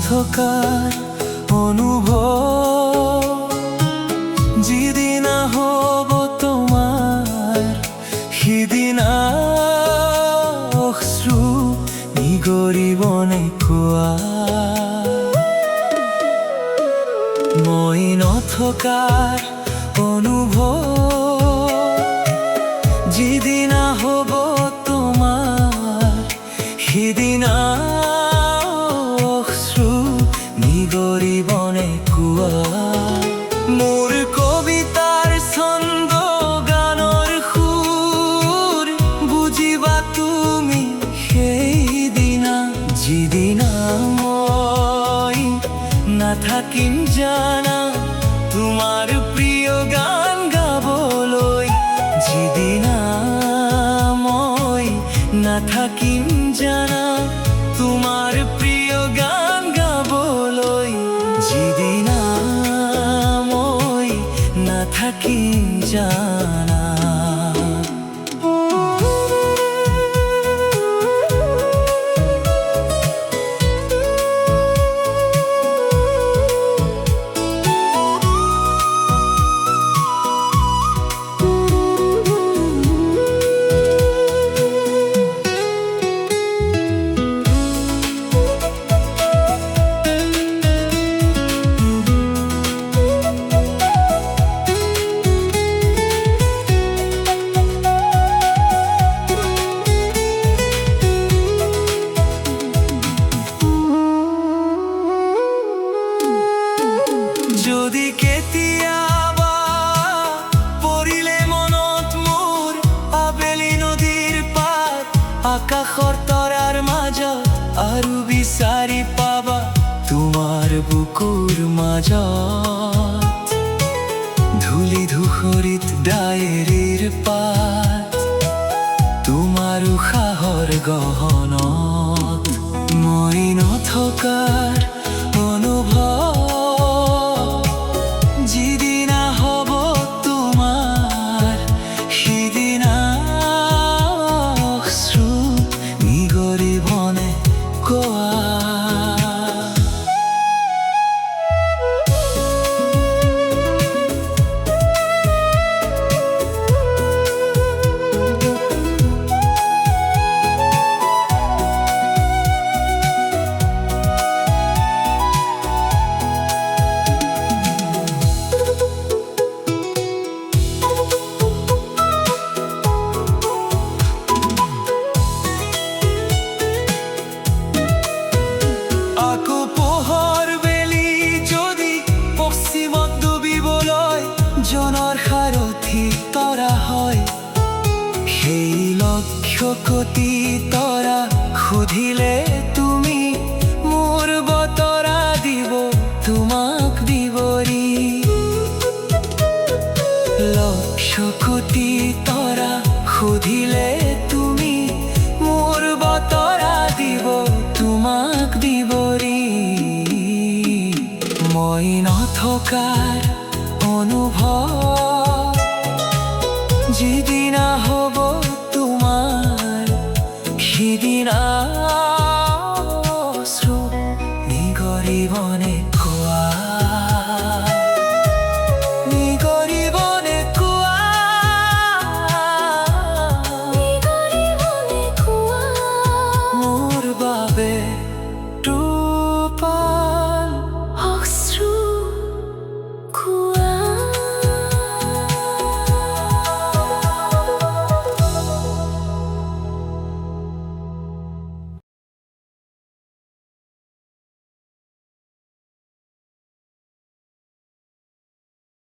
নথকাৰ অনুভৱ যিদিনা হ'ব তোমাৰ সিদিনা অশ্ৰু নিগৰিবনে কোৱা মই নথকাৰ অনুভৱ যিদিনা হ'ব তোমাৰ সিদিনা অশ্ৰু নিগৰিবনে কোৱা মোৰ কবিতাৰ ছন্দ গানৰ সুৰ বুজিবা তুমি সেইদিনা যিদিনা মই নাথাকিম জানা তোমাৰ প্ৰিয় গান গাবলৈ যিদিনা মই নাথাকিম জানা তোমাৰ প্ৰিয় গান গাবলৈ যিদিনা মই নাথাকিম জানা যদি কেতিয়াবা পৰিলে মনত মোৰ আবেলি নদীৰ পাত আকাশৰ তৰাৰ মাজত আৰু বিচাৰি পাবা তোমাৰ বুকুৰ মাজত ধূলি ধূসৰিত ডায়েৰীৰ পাত তোমাৰ উশাহৰ গহনত মই নথকাৰ অনুভৱ যিদিনা হ'ব তোমাৰ সিদিনা অশ্ৰু নিগৰিবনে কোৱা আকৌ পোহৰ বেলি যদি পশ্চিমত ডুবিবলৈ জনৰ সাৰথি তৰা হয় সেই লক্ষ কোটি তৰা সুধিলে তুমি মোৰ বতৰা দিব তোমাক বিৱৰি লক্ষ কোটি তৰা সুধিলে তুমি মোৰ বতৰা দিব তোমাক বিৱৰি মই নথকাৰ অনুভৱ যিদিনা হ'ব তোমাৰ সিদিনা